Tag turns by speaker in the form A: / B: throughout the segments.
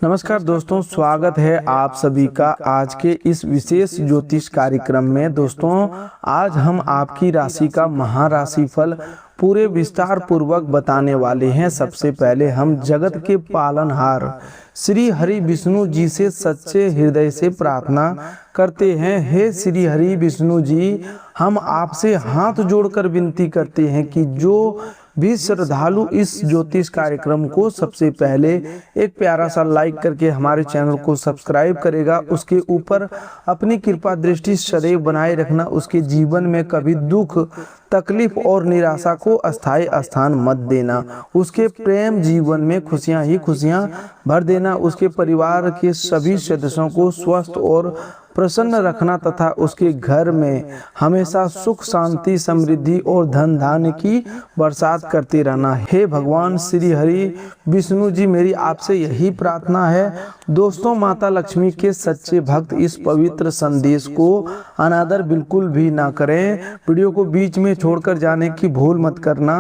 A: नमस्कार दोस्तों, स्वागत है आप सभी का आज के इस विशेष ज्योतिष कार्यक्रम में। दोस्तों, आज हम आपकी राशि का महाराशिफल पूरे विस्तार पूर्वक बताने वाले हैं। सबसे पहले हम जगत के पालनहार श्री हरि विष्णु जी से सच्चे हृदय से प्रार्थना करते हैं। हे श्री हरि विष्णु जी, हम आपसे हाथ जोड़कर विनती करते हैं कि जो भी श्रद्धालु इस ज्योतिष कार्यक्रम को सबसे पहले एक प्यारा सा लाइक करके हमारे चैनल को सब्सक्राइब करेगा, उसके ऊपर अपनी कृपा दृष्टि सदैव बनाए रखना। उसके जीवन में कभी दुख, तकलीफ और निराशा को अस्थायी स्थान मत देना। उसके प्रेम जीवन में खुशियां ही खुशियां भर देना। उसके परिवार के सभी सदस्यों को स्वस्थ और प्रसन्न रखना तथा उसके घर में हमेशा सुख, शांति, समृद्धि और धन धान्य की बरसात करते रहना। हे भगवान श्री हरि विष्णु जी, मेरी आपसे यही प्रार्थना है। दोस्तों, माता लक्ष्मी के सच्चे भक्त इस पवित्र संदेश को अनादर बिल्कुल भी ना करें। वीडियो को बीच में छोड़कर जाने की भूल मत करना,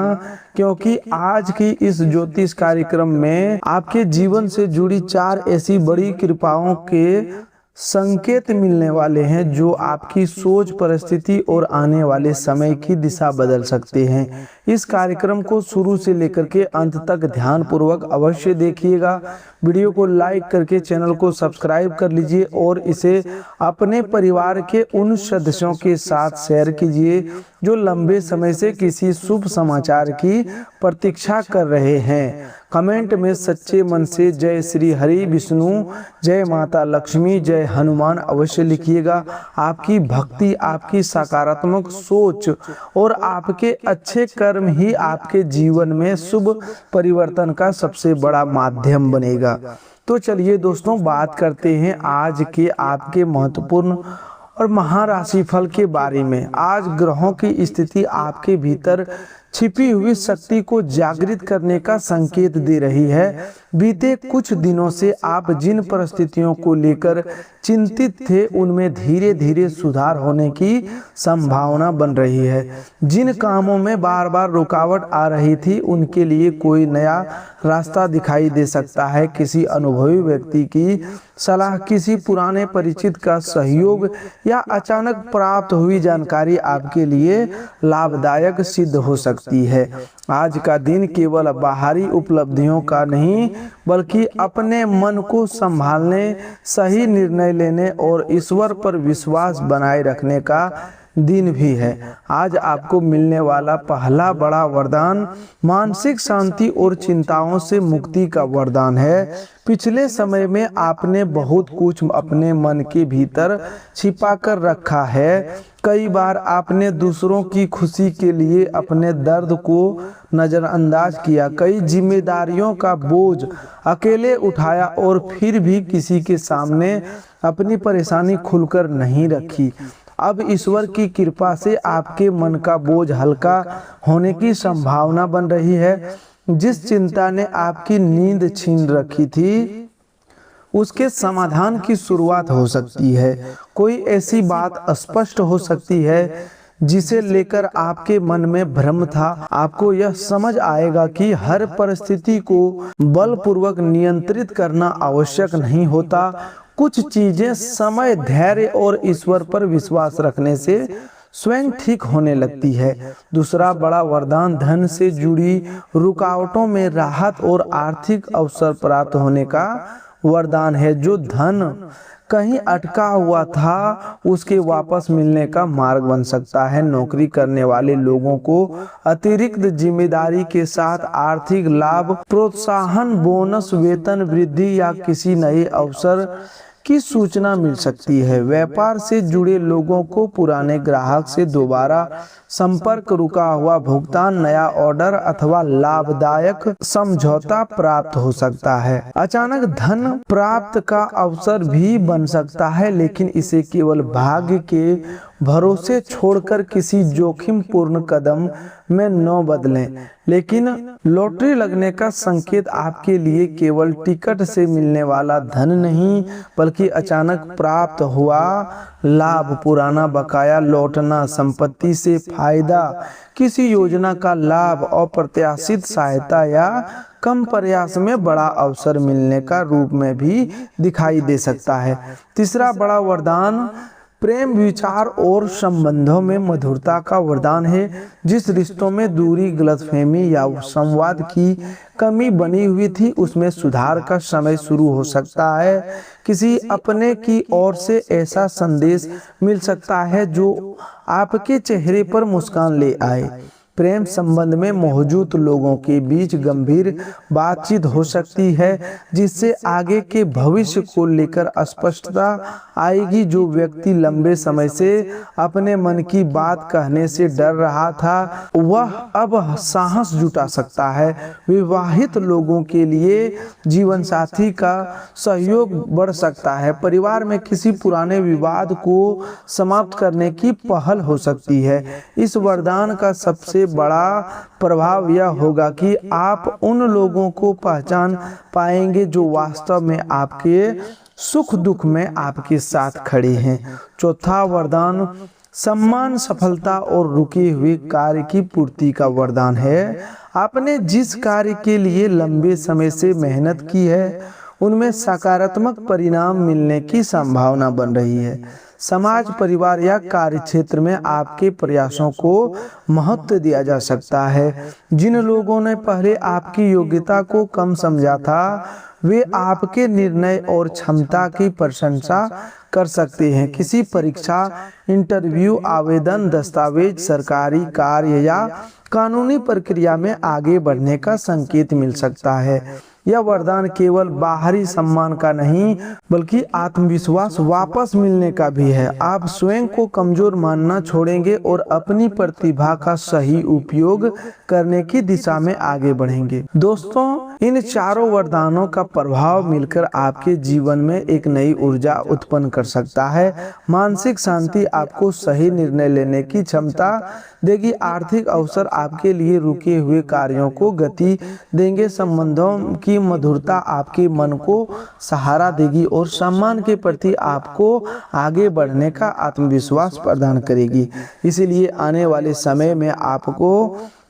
A: क्योंकि आज की इस ज्योतिष कार्यक्रम में आपके जीवन से जुड़ी 4 ऐसी बड़ी कृपाओं के संकेत मिलने वाले हैं जो आपकी सोच, परिस्थिति और आने वाले समय की दिशा बदल सकते हैं। इस कार्यक्रम को शुरू से लेकर के अंत तक ध्यान पूर्वक अवश्य देखिएगा। वीडियो को लाइक करके चैनल को सब्सक्राइब कर लीजिए और इसे अपने परिवार के उन सदस्यों के साथ शेयर कीजिए जो लंबे समय से किसी शुभ समाचार की प्रतीक्षा कर रहे हैं। कमेंट में सच्चे मन से जय श्री हरि विष्णु, जय माता लक्ष्मी, जय हनुमान अवश्य लिखिएगा। आपकी भक्ति, आपकी सकारात्मक सोच और आपके अच्छे कर्म ही आपके जीवन में शुभ परिवर्तन का सबसे बड़ा माध्यम बनेगा। तो चलिए दोस्तों, बात करते हैं आज के आपके महत्वपूर्ण और महाराशिफल के बारे में। आज ग्रहों की स्थिति आपके भीतर छिपी हुई शक्ति को जागृत करने का संकेत दे रही है। बीते कुछ दिनों से आप जिन परिस्थितियों को लेकर चिंतित थे, उनमें धीरे धीरे सुधार होने की संभावना बन रही है। जिन कामों में बार बार रुकावट आ रही थी, उनके लिए कोई नया रास्ता दिखाई दे सकता है। किसी अनुभवी व्यक्ति की सलाह, किसी पुराने परिचित का सहयोग या अचानक प्राप्त हुई जानकारी आपके लिए लाभदायक सिद्ध हो सकती है। आज का दिन केवल बाहरी उपलब्धियों का नहीं, बल्कि अपने मन को संभालने, सही निर्णय लेने और ईश्वर पर विश्वास बनाए रखने का दिन भी है। आज आपको मिलने वाला पहला बड़ा वरदान मानसिक शांति और चिंताओं से मुक्ति का वरदान है। पिछले समय में आपने बहुत कुछ अपने मन के भीतर छिपा कर रखा है। कई बार आपने दूसरों की खुशी के लिए अपने दर्द को नजरअंदाज किया, कई जिम्मेदारियों का बोझ अकेले उठाया और फिर भी किसी के सामने अपनी परेशानी खुलकर नहीं रखी। अब ईश्वर की कृपा से आपके मन का बोझ हल्का होने की संभावना बन रही है। जिस चिंता ने आपकी नींद छीन रखी थी, उसके समाधान की शुरुआत हो सकती है। कोई ऐसी बात स्पष्ट हो सकती है जिसे लेकर आपके मन में भ्रम था। आपको यह समझ आएगा कि हर परिस्थिति को बलपूर्वक नियंत्रित करना आवश्यक नहीं होता। कुछ चीजें समय, धैर्य और ईश्वर पर विश्वास रखने से स्वयं ठीक होने लगती है। दूसरा बड़ा वरदान धन से जुड़ी रुकावटों में राहत और आर्थिक अवसर प्राप्त होने का वरदान है। जो धन कहीं अटका हुआ था, उसके वापस मिलने का मार्ग बन सकता है। नौकरी करने वाले लोगों को अतिरिक्त जिम्मेदारी के साथ आर्थिक लाभ, प्रोत्साहन, बोनस, वेतन वृद्धि या किसी नए अवसर की सूचना मिल सकती है। व्यापार से जुड़े लोगों को पुराने ग्राहक से दोबारा संपर्क, रुका हुआ भुगतान, नया ऑर्डर अथवा लाभदायक समझौता प्राप्त हो सकता है। अचानक धन प्राप्त का अवसर भी बन सकता है, लेकिन इसे केवल भाग्य के भरोसे छोड़कर किसी जोखिम पूर्ण कदम में न बदलें। लेकिन लॉटरी लगने का संकेत आपके लिए केवल टिकट से मिलने वाला धन नहीं, बल्कि अचानक प्राप्त हुआ लाभ, पुराना बकाया लौटना, संपत्ति से फायदा, किसी योजना का लाभ, अप्रत्याशित सहायता या कम प्रयास में बड़ा अवसर मिलने का रूप में भी दिखाई दे सकता है। तीसरा बड़ा वरदान प्रेम विचार और संबंधों में मधुरता का वरदान है। जिस रिश्तों में दूरी, गलतफहमी या संवाद की कमी बनी हुई थी, उसमें सुधार का समय शुरू हो सकता है। किसी अपने की ओर से ऐसा संदेश मिल सकता है जो आपके चेहरे पर मुस्कान ले आए। प्रेम संबंध में मौजूद लोगों के बीच गंभीर बातचीत हो सकती है, जिससे आगे के भविष्य को लेकर स्पष्टता आएगी। जो व्यक्ति लंबे समय से अपने मन की बात कहने से डर रहा था, वह अब साहस जुटा सकता है। विवाहित लोगों के लिए जीवन साथी का सहयोग बढ़ सकता है। परिवार में किसी पुराने विवाद को समाप्त करने की पहल हो सकती है। इस वरदान का सबसे बड़ा प्रभाव यह होगा कि आप उन लोगों को पहचान पाएंगे जो वास्तव में आपके सुख दुख में आपके साथ खड़े हैं। चौथा वरदान सम्मान, सफलता और रुके हुए कार्य की पूर्ति का वरदान है। आपने जिस कार्य के लिए लंबे समय से मेहनत की है, उनमें सकारात्मक परिणाम मिलने की संभावना बन रही है। समाज, परिवार या कार्य क्षेत्र में आपके प्रयासों को महत्व दिया जा सकता है। जिन लोगों ने पहले आपकी योग्यता को कम समझा था, वे आपके निर्णय और क्षमता की प्रशंसा कर सकते हैं। किसी परीक्षा, इंटरव्यू, आवेदन, दस्तावेज, सरकारी कार्य या कानूनी प्रक्रिया में आगे बढ़ने का संकेत मिल सकता है। यह वरदान केवल बाहरी सम्मान का नहीं, बल्कि आत्मविश्वास वापस मिलने का भी है। आप स्वयं को कमजोर मानना छोड़ेंगे और अपनी प्रतिभा का सही उपयोग करने की दिशा में आगे बढ़ेंगे। दोस्तों, इन चारों वरदानों का प्रभाव मिलकर आपके जीवन में एक नई ऊर्जा उत्पन्न कर सकता है। मानसिक शांति आपको सही निर्णय लेने की क्षमता देगी। आर्थिक अवसर आपके लिए रुके हुए कार्यों को गति देंगे। संबंधों की मधुरता आपके मन को सहारा देगी और सम्मान के प्रति आपको आगे बढ़ने का आत्मविश्वास प्रदान करेगी। इसीलिए आने वाले समय में आपको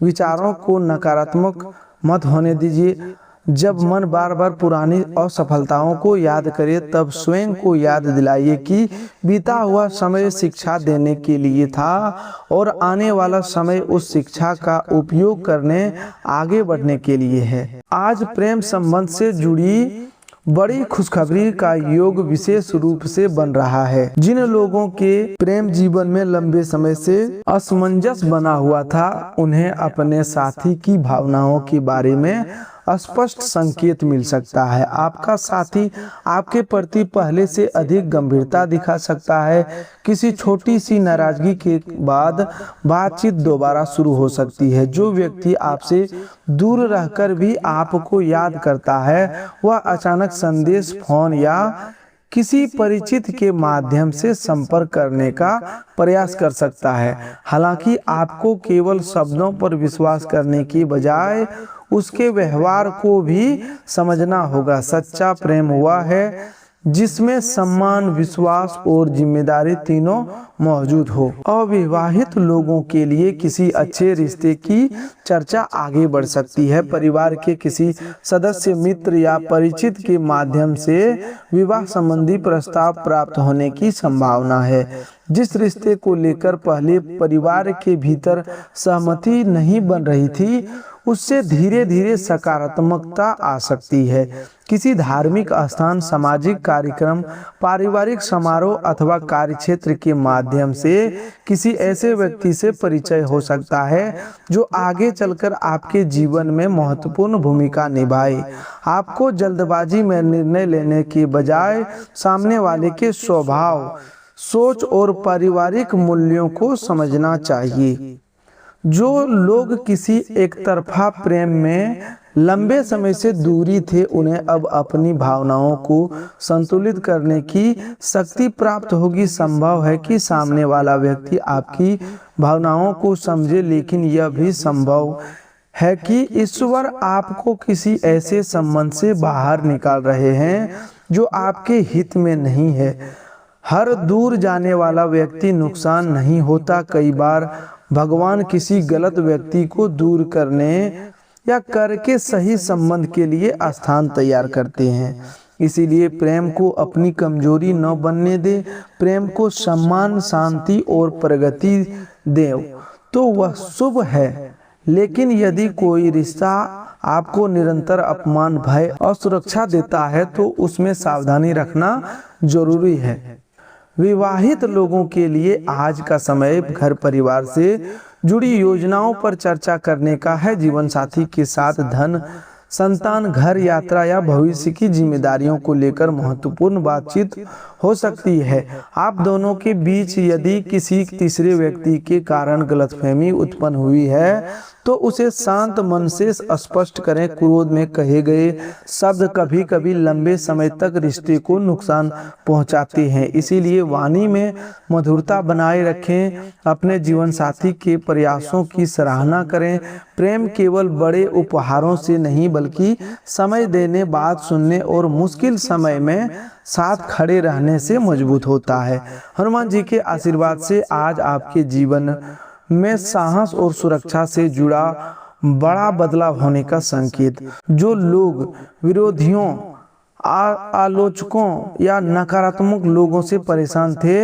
A: विचारों को नकारात्मक मत होने दीजिए। जब मन बार बार पुरानी असफलताओं को याद करे, तब स्वयं को याद दिलाइए कि बीता हुआ समय शिक्षा देने के लिए था और आने वाला समय उस शिक्षा का उपयोग करने, आगे बढ़ने के लिए है। आज प्रेम संबंध से जुड़ी बड़ी खुशखबरी का योग विशेष रूप से बन रहा है। जिन लोगों के प्रेम जीवन में लंबे समय से असमंजस बना हुआ था, उन्हें अपने साथी की भावनाओं के बारे में स्पष्ट संकेत मिल सकता है। आपका साथी आपके प्रति पहले से अधिक गंभीरता दिखा सकता है। किसी छोटी सी नाराजगी के बाद बातचीत दोबारा शुरू हो सकती है। जो व्यक्ति आपसे दूर रहकर भी आपको याद करता है, वह अचानक संदेश, फोन या किसी परिचित के माध्यम से संपर्क करने का प्रयास कर सकता है। हालांकि आपको केवल शब्दों पर विश्वास करने की बजाय उसके व्यवहार को भी समझना होगा। सच्चा प्रेम हुआ है जिसमें सम्मान, विश्वास और जिम्मेदारी तीनों मौजूद हो। अविवाहित लोगों के लिए किसी अच्छे रिश्ते की चर्चा आगे बढ़ सकती है। परिवार के किसी सदस्य, मित्र या परिचित के माध्यम से विवाह संबंधी प्रस्ताव प्राप्त होने की संभावना है। जिस रिश्ते को लेकर पहले परिवार के भीतर सहमति नहीं बन रही थी, उससे धीरे धीरे सकारात्मकता आ सकती है। किसी धार्मिक स्थान, सामाजिक कार्यक्रम, पारिवारिक समारोह अथवा कार्यक्षेत्र के माध्यम से किसी ऐसे व्यक्ति से परिचय हो सकता है जो आगे चलकर आपके जीवन में महत्वपूर्ण भूमिका निभाए। आपको जल्दबाजी में निर्णय लेने के बजाय सामने वाले के स्वभाव, सोच और पारिवारिक मूल्यों को समझना चाहिए। जो लोग किसी एक तरफा प्रेम में लंबे समय से दूरी थे, उन्हें अब अपनी भावनाओं को संतुलित करने की शक्ति प्राप्त होगी। संभव है कि सामने वाला व्यक्ति आपकी भावनाओं को समझे, लेकिन यह भी संभव है कि ईश्वर आपको किसी ऐसे संबंध से बाहर निकाल रहे हैं जो आपके हित में नहीं है। हर दूर जाने वाला व्यक्ति नुकसान नहीं होता। कई बार भगवान किसी गलत व्यक्ति को दूर करने या करके सही संबंध के लिए स्थान तैयार करते हैं। इसीलिए प्रेम को अपनी कमजोरी न बनने दे, प्रेम को सम्मान, शांति और प्रगति दे तो वह शुभ है। लेकिन यदि कोई रिश्ता आपको निरंतर अपमान, भय और सुरक्षा देता है तो उसमें सावधानी रखना जरूरी है। विवाहित लोगों के लिए आज का समय घर परिवार से जुड़ी योजनाओं पर चर्चा करने का है। जीवन साथी के साथ धन, संतान, घर, यात्रा या भविष्य की जिम्मेदारियों को लेकर महत्वपूर्ण बातचीत हो सकती है। आप दोनों के बीच यदि किसी तीसरे व्यक्ति के कारण गलतफहमी उत्पन्न हुई है तो उसे शांत मन से स्पष्ट करें। क्रोध में कहे गए शब्द कभी कभी लंबे समय तक रिश्ते को नुकसान पहुंचाते हैं। इसीलिए वाणी में मधुरता बनाए रखें। अपने जीवन साथी के प्रयासों की सराहना करें। प्रेम केवल बड़े उपहारों से नहीं बल्कि समय देने, बात सुनने और मुश्किल समय में साथ खड़े रहने से मजबूत होता है। हनुमान जी के आशीर्वाद से आज आपके जीवन में साहस और सुरक्षा से जुड़ा बड़ा बदलाव होने का संकेत। जो लोग विरोधियों, आलोचकों या नकारात्मक लोगों से परेशान थे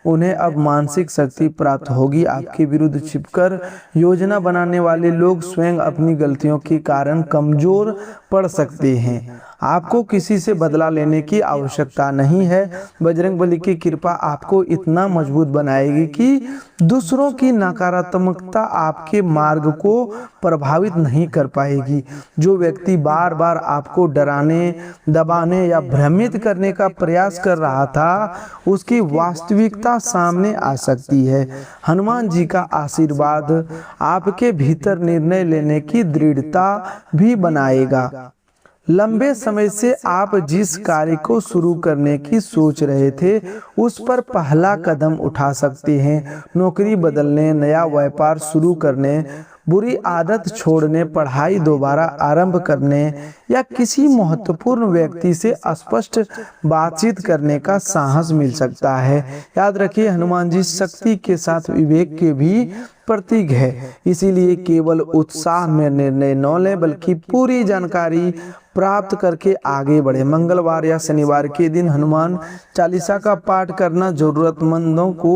A: उन्हें अब मानसिक शक्ति प्राप्त होगी। आपके विरुद्ध छिपकर योजना बनाने वाले लोग स्वयं अपनी गलतियों के कारण कमजोर पड़ सकते हैं। आपको किसी से बदला लेने की आवश्यकता नहीं है। बजरंगबली की कृपा आपको इतना मजबूत बनाएगी कि दूसरों की नकारात्मकता आपके मार्ग को प्रभावित नहीं कर पाएगी। जो व्यक्ति बार बार आपको डराने, दबाने या भ्रमित करने का प्रयास कर रहा था उसकी वास्तविकता सामने आ सकती है। हनुमान जी का आशीर्वाद आपके भीतर निर्णय लेने की दृढ़ता भी बनाएगा। लंबे समय से आप जिस कार्य को शुरू करने की सोच रहे थे उस पर पहला कदम उठा सकते हैं। नौकरी बदलने, नया व्यापार शुरू करने, बुरी आदत छोड़ने, पढ़ाई दोबारा आरंभ करने या किसी महत्वपूर्ण व्यक्ति से स्पष्ट बातचीत करने का साहस मिल सकता है। याद रखिए, हनुमान जी शक्ति के साथ विवेक के भी प्रतीक है। इसीलिए केवल उत्साह में निर्णय न लें बल्कि पूरी जानकारी प्राप्त करके आगे बढ़े। मंगलवार या शनिवार के दिन हनुमान चालीसा का पाठ करना, जरूरतमंदों को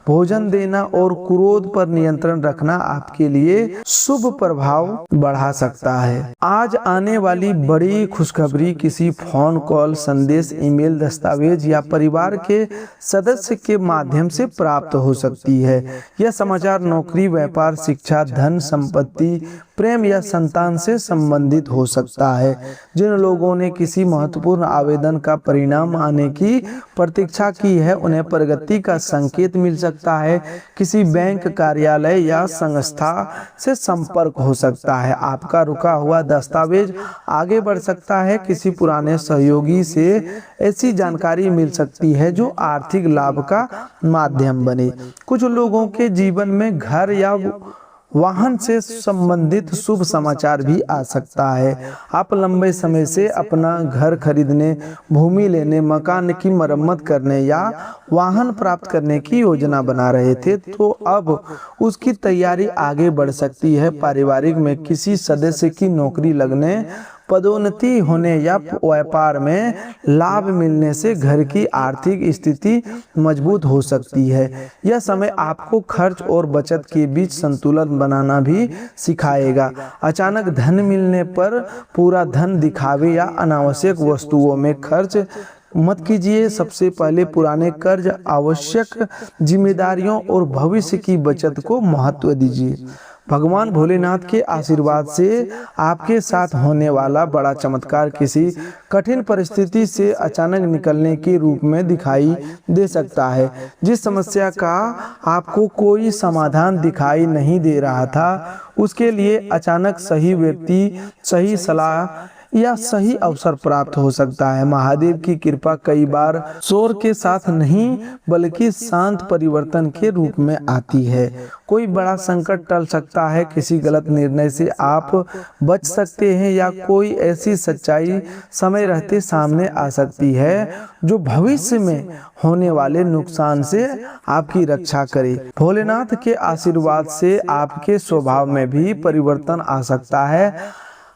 A: भोजन देना और क्रोध पर नियंत्रण रखना आपके लिए शुभ प्रभाव बढ़ा सकता है। आज आने वाली बड़ी खुशखबरी किसी फोन कॉल, संदेश, ईमेल, दस्तावेज या परिवार के सदस्य के माध्यम से प्राप्त हो सकती है। यह समाचार नौकरी, व्यापार, शिक्षा, धन, संपत्ति, प्रेम या संतान से संबंधित हो सकता है। जिन लोगों ने किसी महत्वपूर्ण आवेदन का परिणाम आने की प्रतीक्षा की है उन्हें प्रगति का संकेत मिल सकता है। किसी बैंक, कार्यालय या संस्था से संपर्क हो सकता है। आपका रुका हुआ दस्तावेज आगे बढ़ सकता है। किसी पुराने सहयोगी से ऐसी जानकारी मिल सकती है जो आर्थिक लाभ का माध्यम बने। कुछ लोगों के जीवन में घर या वाहन से संबंधित शुभ समाचार भी आ सकता है। आप लंबे समय से अपना घर खरीदने, भूमि लेने, मकान की मरम्मत करने या वाहन प्राप्त करने की योजना बना रहे थे तो अब उसकी तैयारी आगे बढ़ सकती है। पारिवारिक में किसी सदस्य की नौकरी लगने, पदोन्नति होने या व्यापार में लाभ मिलने से घर की आर्थिक स्थिति मजबूत हो सकती है। यह समय आपको खर्च और बचत के बीच संतुलन बनाना भी सिखाएगा। अचानक धन मिलने पर पूरा धन दिखावे या अनावश्यक वस्तुओं में खर्च मत कीजिए। सबसे पहले पुराने कर्ज, आवश्यक जिम्मेदारियों और भविष्य की बचत को महत्व दीजिए। भगवान भोलेनाथ के आशीर्वाद से आपके साथ होने वाला बड़ा चमत्कार किसी कठिन परिस्थिति से अचानक निकलने के रूप में दिखाई दे सकता है। जिस समस्या का आपको कोई समाधान दिखाई नहीं दे रहा था उसके लिए अचानक सही व्यक्ति, सही सलाह या सही अवसर प्राप्त हो सकता है। महादेव की कृपा कई बार शोर के साथ नहीं बल्कि शांत परिवर्तन के रूप में आती है। कोई बड़ा संकट टल सकता है, किसी गलत निर्णय से आप बच सकते हैं या कोई ऐसी सच्चाई समय रहते सामने आ सकती है जो भविष्य में होने वाले नुकसान से आपकी रक्षा करे। भोलेनाथ के आशीर्वाद से आपके स्वभाव में भी परिवर्तन आ सकता है।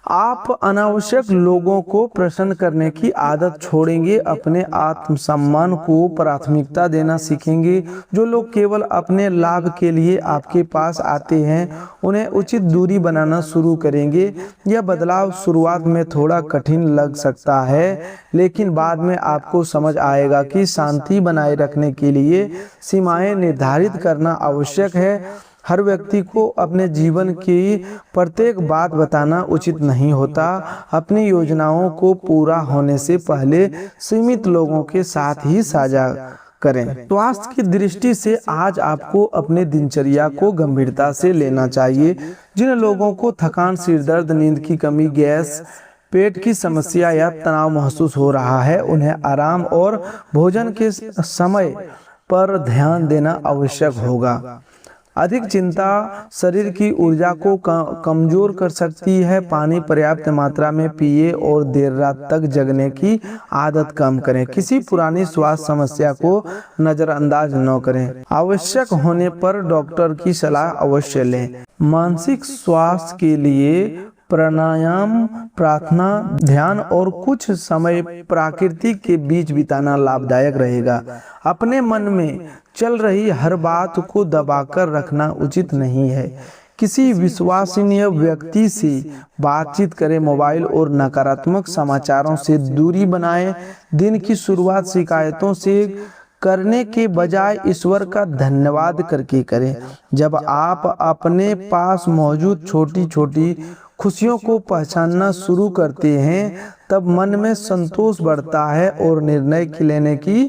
A: आप अनावश्यक लोगों को प्रसन्न करने की आदत छोड़ेंगे, अपने आत्मसम्मान को प्राथमिकता देना सीखेंगे। जो लोग केवल अपने लाभ के लिए आपके पास आते हैं, उन्हें उचित दूरी बनाना शुरू करेंगे। यह बदलाव शुरुआत में थोड़ा कठिन लग सकता है, लेकिन बाद में आपको समझ आएगा कि शांति बनाए रखने के लिए सीमाएं निर्धारित करना आवश्यक है। हर व्यक्ति को अपने जीवन की प्रत्येक बात बताना उचित नहीं होता। अपनी योजनाओं को पूरा होने से पहले सीमित लोगों के साथ ही साझा करें। स्वास्थ्य की दृष्टि से आज आपको अपने दिनचर्या को गंभीरता से लेना चाहिए। जिन लोगों को थकान, सिरदर्द, नींद की कमी, गैस, पेट की समस्या या तनाव महसूस हो रहा है, उन्हें आराम और भोजन के समय पर ध्यान देना आवश्यक होगा। अधिक चिंता शरीर की ऊर्जा को कमजोर कर सकती है। पानी पर्याप्त मात्रा में पिए और देर रात तक जगने की आदत कम करें। किसी पुरानी स्वास्थ्य समस्या को नजरअंदाज न करें। आवश्यक होने पर डॉक्टर की सलाह अवश्य लें। मानसिक स्वास्थ्य के लिए प्राणायाम, प्रार्थना, ध्यान और कुछ समय प्रकृति के बीच बिताना लाभदायक रहेगा। अपने मन में चल रही हर बात को दबाकर रखना उचित नहीं है। किसी विश्वसनीय व्यक्ति से बातचीत करें। मोबाइल और नकारात्मक समाचारों से दूरी बनाएं। दिन की शुरुआत शिकायतों से करने के बजाय ईश्वर का धन्यवाद करके करें। जब आप अपने पास मौजूद छोटी छोटी खुशियों को पहचानना शुरू करते हैं, तब मन में संतोष बढ़ता है और निर्णय लेने की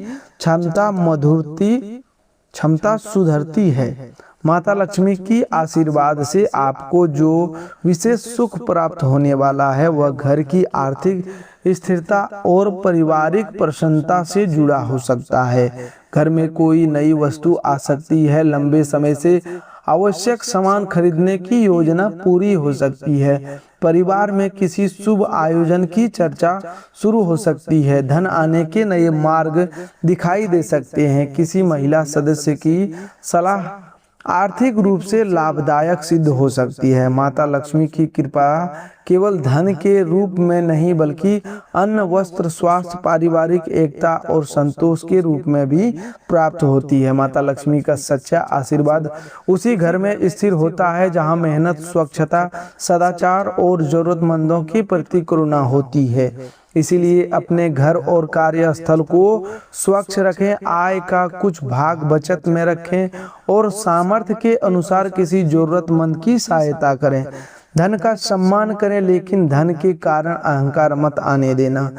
A: क्षमता सुधरती है। माता लक्ष्मी की आशीर्वाद से आपको जो विशेष सुख प्राप्त होने वाला है, वह घर की आर्थिक स्थिरता और पारिवारिक प्रसन्नता से जुड़ा हो सकता है। घर में कोई नई वस्तु आ सकती है। लंबे समय से आवश्यक सामान खरीदने की योजना पूरी हो सकती है। परिवार में किसी शुभ आयोजन की चर्चा शुरू हो सकती है। धन आने के नए मार्ग दिखाई दे सकते हैं। किसी महिला सदस्य की सलाह आर्थिक रूप से लाभदायक सिद्ध हो सकती है। माता लक्ष्मी की कृपा केवल धन के रूप में नहीं, बल्कि अन्न, वस्त्र, स्वास्थ्य, पारिवारिक एकता और संतोष के रूप में भी प्राप्त होती है। माता लक्ष्मी का सच्चा आशीर्वाद उसी घर में स्थिर होता है जहां मेहनत, स्वच्छता, सदाचार और जरूरतमंदों के प्रति करुणा होती है। इसीलिए अपने घर और कार्यस्थल को स्वच्छ रखें। आय का कुछ भाग बचत में रखें और सामर्थ्य के अनुसार किसी जरूरतमंद की सहायता करें। धन का सम्मान करें, लेकिन धन के कारण अहंकार मत आने देना।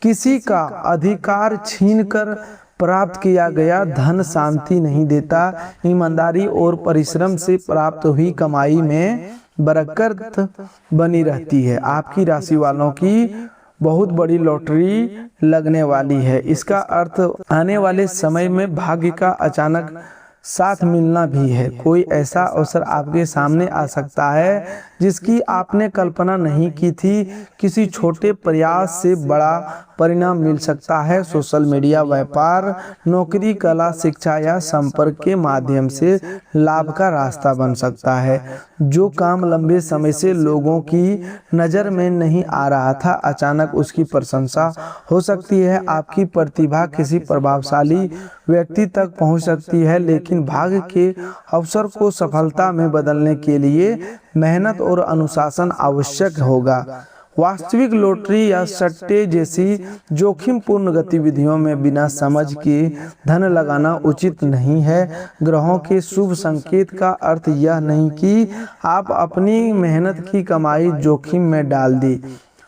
A: किसी का अधिकार छीनकर प्राप्त किया गया धन शांति नहीं देता। ईमानदारी और परिश्रम से प्राप्त हुई कमाई में बरकत बनी रहती है। आपकी राशि वालों की बहुत बड़ी लॉटरी लगने वाली है। इसका अर्थ आने वाले समय में भाग्य का अचानक साथ मिलना भी है। कोई ऐसा अवसर आपके सामने आ सकता है जिसकी आपने कल्पना नहीं की थी। किसी छोटे प्रयास से बड़ा परिणाम मिल सकता है। सोशल मीडिया, व्यापार, नौकरी, कला, शिक्षा या संपर्क के माध्यम से लाभ का रास्ता बन सकता है। जो काम लंबे समय से लोगों की नज़र में नहीं आ रहा था, अचानक उसकी प्रशंसा हो सकती है। आपकी प्रतिभा किसी प्रभावशाली व्यक्ति तक पहुंच सकती है, लेकिन भाग्य के अवसर को सफलता में बदलने के लिए मेहनत और अनुशासन आवश्यक होगा। वास्तविक लॉटरी या सट्टे जैसी जोखिमपूर्ण गतिविधियों में बिना समझ के धन लगाना उचित नहीं है। ग्रहों के शुभ संकेत का अर्थ यह नहीं कि आप अपनी मेहनत की कमाई जोखिम में डाल दें।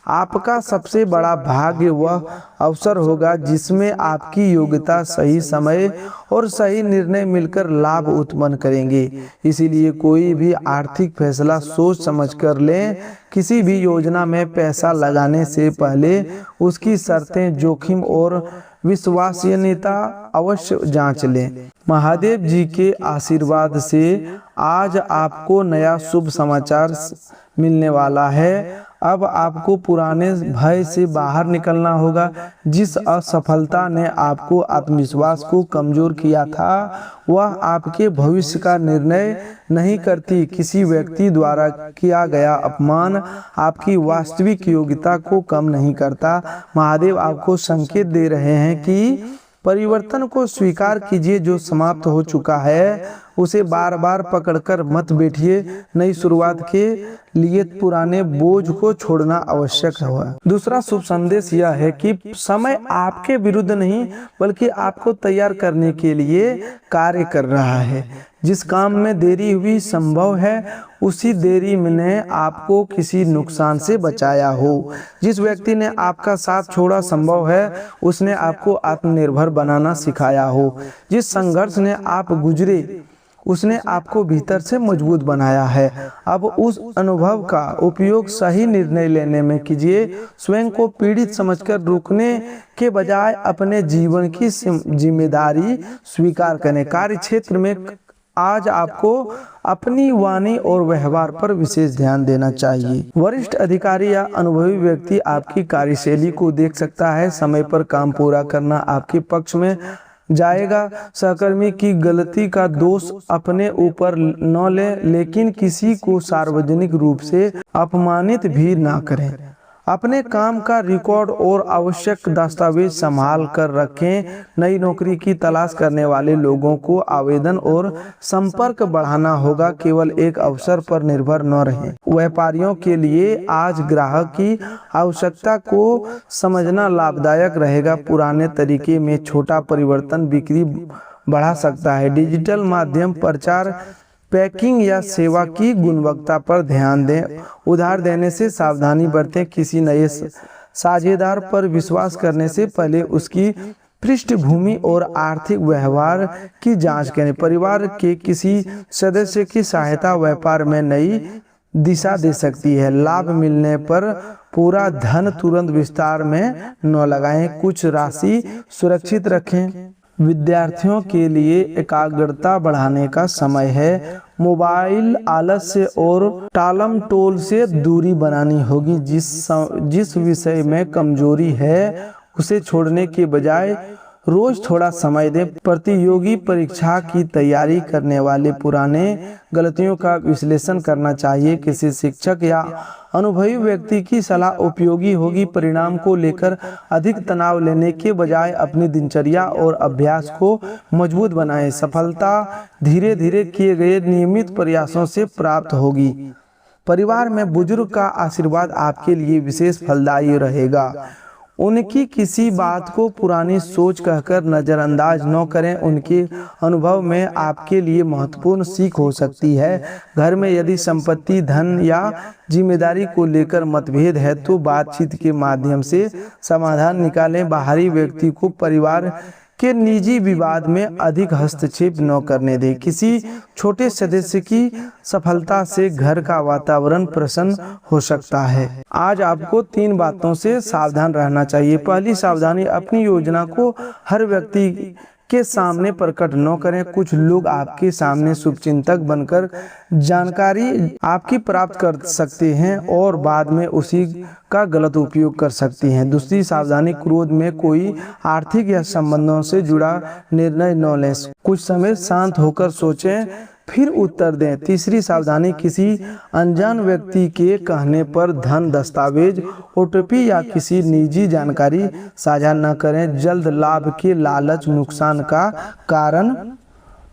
A: आपका सबसे बड़ा भाग्य वह अवसर होगा जिसमें आपकी योग्यता, सही समय और सही निर्णय मिलकर लाभ उत्पन्न करेंगे। इसीलिए कोई भी आर्थिक फैसला सोच समझ कर लें। किसी भी योजना में पैसा लगाने से पहले उसकी शर्तें, जोखिम और विश्वसनीयता अवश्य जांच लें। महादेव जी के आशीर्वाद से आज आपको नया शुभ समाचार मिलने वाला है। अब आपको पुराने भय से बाहर निकलना होगा। जिस असफलता ने आपको आत्मविश्वास को कमजोर किया था वह आपके भविष्य का निर्णय नहीं करती। किसी व्यक्ति द्वारा किया गया अपमान आपकी वास्तविक योग्यता को कम नहीं करता। महादेव आपको संकेत दे रहे हैं कि परिवर्तन को स्वीकार कीजिए। जो समाप्त हो चुका है उसे बार बार पकड़कर मत बैठिए। नई शुरुआत के लिए पुराने बोझ को छोड़ना आवश्यक है। दूसरा शुभ संदेश यह है कि समय आपके विरुद्ध नहीं बल्कि आपको तैयार करने के लिए कार्य कर रहा है। जिस काम में देरी हुई संभव है उसी देरी ने आपको किसी नुकसान से बचाया हो। जिस व्यक्ति ने आपका साथ छोड़ा संभव है उसने आपको आत्मनिर्भर बनाना सिखाया हो। जिस संघर्ष ने आप गुजरे उसने आपको भीतर से मजबूत बनाया है। अब उस अनुभव का उपयोग सही निर्णय लेने में कीजिए। स्वयं को पीड़ित समझकर रुकने के बजाय अपने जीवन की जिम्मेदारी स्वीकार करें। कार्य क्षेत्र में आज आपको अपनी वाणी और व्यवहार पर विशेष ध्यान देना चाहिए। वरिष्ठ अधिकारी या अनुभवी व्यक्ति आपकी कार्यशैली को देख सकता है। समय पर काम पूरा करना आपके पक्ष में जाएगा। सहकर्मी की गलती का दोष अपने ऊपर न ले, लेकिन किसी को सार्वजनिक रूप से अपमानित भी ना करें। अपने काम का रिकॉर्ड और आवश्यक दस्तावेज संभाल कर रखें। नई नौकरी की तलाश करने वाले लोगों को आवेदन और संपर्क बढ़ाना होगा, केवल एक अवसर पर निर्भर न रहें। व्यापारियों के लिए आज ग्राहक की आवश्यकता को समझना लाभदायक रहेगा। पुराने तरीके में छोटा परिवर्तन बिक्री बढ़ा सकता है। डिजिटल माध्यम प्रचार, पैकिंग या सेवा की गुणवत्ता पर ध्यान दें। उधार देने से सावधानी बरतें। किसी नए साझेदार पर विश्वास करने से पहले उसकी पृष्ठभूमि और आर्थिक व्यवहार की जांच करें। परिवार के किसी सदस्य की सहायता व्यापार में नई दिशा दे सकती है। लाभ मिलने पर पूरा धन तुरंत विस्तार में न लगाएं, कुछ राशि सुरक्षित रखें। विद्यार्थियों के लिए एकाग्रता बढ़ाने का समय है। मोबाइल आलस्य और टालम टोल से दूरी बनानी होगी। जिस विषय में कमजोरी है उसे छोड़ने के बजाय रोज थोड़ा समय दें। प्रतियोगी परीक्षा की तैयारी करने वाले पुराने गलतियों का विश्लेषण करना चाहिए। किसी शिक्षक या अनुभवी व्यक्ति की सलाह उपयोगी होगी। परिणाम को लेकर अधिक तनाव लेने के बजाय अपनी दिनचर्या और अभ्यास को मजबूत बनाएं। सफलता धीरे धीरे किए गए नियमित प्रयासों से प्राप्त होगी। परिवार में बुजुर्ग का आशीर्वाद आपके लिए विशेष फलदायी रहेगा। उनकी किसी बात को पुरानी सोच कहकर नज़रअंदाज न करें। उनके अनुभव में आपके लिए महत्वपूर्ण सीख हो सकती है। घर में यदि संपत्ति, धन या जिम्मेदारी को लेकर मतभेद है तो बातचीत के माध्यम से समाधान निकालें। बाहरी व्यक्ति को परिवार के निजी विवाद में अधिक हस्तक्षेप न करने दें। किसी छोटे सदस्य की सफलता से घर का वातावरण प्रसन्न हो सकता है। आज आपको 3 बातों से सावधान रहना चाहिए। पहली सावधानी, अपनी योजना को हर व्यक्ति के सामने प्रकट न करें। कुछ लोग आपके सामने शुभचिंतक बनकर जानकारी आपकी प्राप्त कर सकते हैं और बाद में उसी का गलत उपयोग कर सकती हैं। दूसरी सावधानी, क्रोध में कोई आर्थिक या संबंधों से जुड़ा निर्णय न लें। कुछ समय शांत होकर सोचें फिर उत्तर दें। तीसरी सावधानी, किसी अनजान व्यक्ति के कहने पर धन, दस्तावेज, ओटीपी या किसी निजी जानकारी साझा न करें। जल्द लाभ के लालच नुकसान का कारण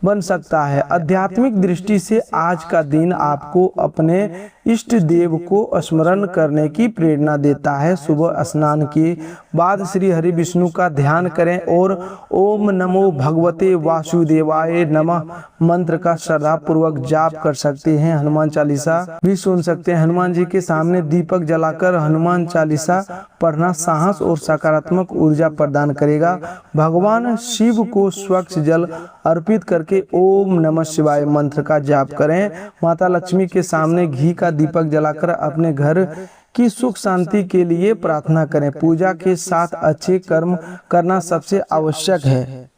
A: बन सकता है। आध्यात्मिक दृष्टि से आज का दिन आपको अपने इष्ट देव को स्मरण करने की प्रेरणा देता है। सुबह स्नान के बाद श्री हरि विष्णु का ध्यान करें और ओम नमो भगवते वासुदेवाय नमः मंत्र का श्रद्धा पूर्वक जाप कर सकते हैं। हनुमान चालीसा भी सुन सकते हैं। हनुमान जी के सामने दीपक जलाकर हनुमान चालीसा पढ़ना साहस और सकारात्मक ऊर्जा प्रदान करेगा। भगवान शिव को स्वच्छ जल अर्पित करके ओम नमः शिवाय मंत्र का जाप करें। माता लक्ष्मी के सामने घी का दीपक जलाकर अपने घर की सुख शांति के लिए प्रार्थना करें। पूजा के साथ अच्छे कर्म करना सबसे आवश्यक है।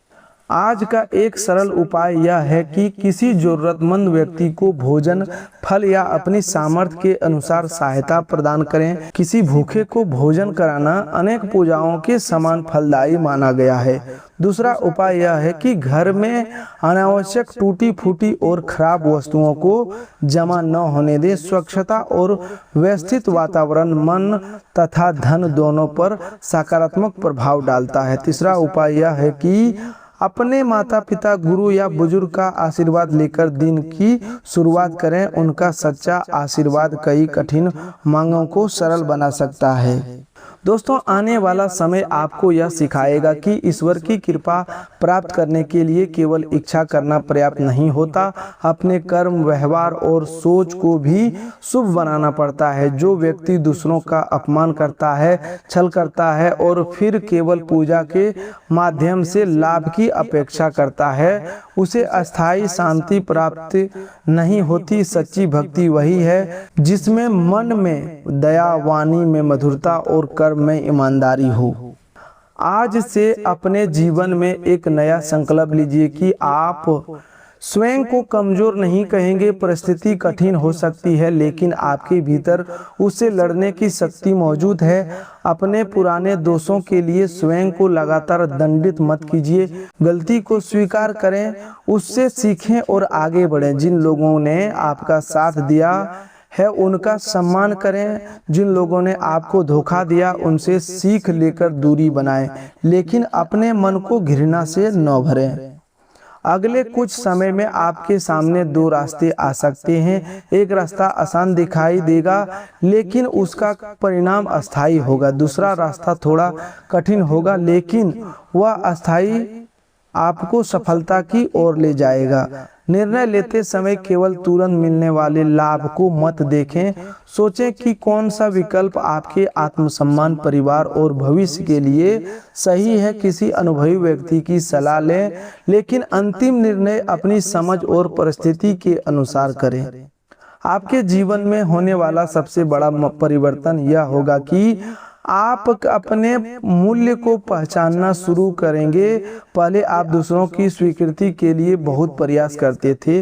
A: आज का एक सरल उपाय यह है कि किसी जरूरतमंद व्यक्ति को भोजन, फल या अपनी सामर्थ्य के अनुसार सहायता प्रदान करें। किसी भूखे को भोजन कराना अनेक पूजाओं के समान फलदायी माना गया है। दूसरा उपाय यह है कि घर में अनावश्यक टूटी फूटी और खराब वस्तुओं को जमा न होने दें। स्वच्छता और व्यवस्थित वातावरण मन तथा धन दोनों पर सकारात्मक प्रभाव डालता है। तीसरा उपाय यह है कि अपने माता पिता, गुरु या बुजुर्ग का आशीर्वाद लेकर दिन की शुरुआत करें। उनका सच्चा आशीर्वाद कई कठिन मांगों को सरल बना सकता है। दोस्तों, आने वाला समय आपको यह सिखाएगा कि ईश्वर की कृपा प्राप्त करने के लिए केवल इच्छा करना पर्याप्त नहीं होता, अपने कर्म, व्यवहार और सोच को भी शुभ बनाना पड़ता है। जो व्यक्ति दूसरों का अपमान करता है, छल करता है और फिर केवल पूजा के माध्यम से लाभ की अपेक्षा करता है, उसे अस्थायी शांति प्राप्त नहीं होती। सच्ची भक्ति वही है जिसमें मन में दया, वाणी में मधुरता और कर्म में ईमानदारी हो। आज से अपने जीवन में एक नया संकल्प लीजिए कि आप स्वयं को कमजोर नहीं कहेंगे। परिस्थिति कठिन हो सकती है, लेकिन आपके भीतर उससे लड़ने की शक्ति मौजूद है। अपने पुराने दोषों के लिए स्वयं को लगातार दंडित मत कीजिए। गलती को स्वीकार करें, उससे सीखें और आगे बढ़ें। जिन लोगों ने आपका साथ दिया है उनका सम्मान करें। जिन लोगों ने आपको धोखा दिया उनसे सीख लेकर दूरी बनाएं, लेकिन अपने मन को घृणा से न भरें। अगले कुछ समय में आपके सामने दो रास्ते आ सकते हैं। एक रास्ता आसान दिखाई देगा, लेकिन उसका परिणाम अस्थायी होगा। दूसरा रास्ता थोड़ा कठिन होगा, लेकिन वह अस्थायी आपको सफलता की ओर ले जाएगा। निर्णय लेते समय केवल तुरंत मिलने वाले लाभ को मत देखें। सोचें कि कौन सा विकल्प आपके आत्मसम्मान, परिवार और भविष्य के लिए सही है। किसी अनुभवी व्यक्ति की सलाह लें, लेकिन अंतिम निर्णय अपनी समझ और परिस्थिति के अनुसार करें। आपके जीवन में होने वाला सबसे बड़ा परिवर्तन यह होगा कि आप अपने मूल्य को पहचानना शुरू करेंगे। पहले आप दूसरों की स्वीकृति के लिए बहुत प्रयास करते थे,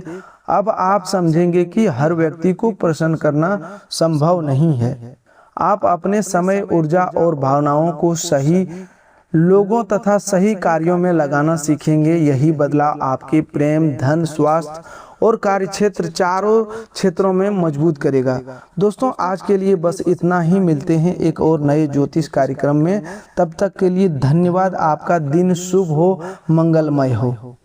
A: अब आप समझेंगे कि हर व्यक्ति को प्रसन्न करना संभव नहीं है। आप अपने समय, ऊर्जा और भावनाओं को सही लोगों तथा सही कार्यों में लगाना सीखेंगे। यही बदलाव आपके प्रेम, धन, स्वास्थ्य और कार्यक्षेत्र चारों क्षेत्रों में मजबूत करेगा। दोस्तों, आज के लिए बस इतना ही। मिलते हैं एक और नए ज्योतिष कार्यक्रम में। तब तक के लिए धन्यवाद। आपका दिन शुभ हो, मंगलमय हो।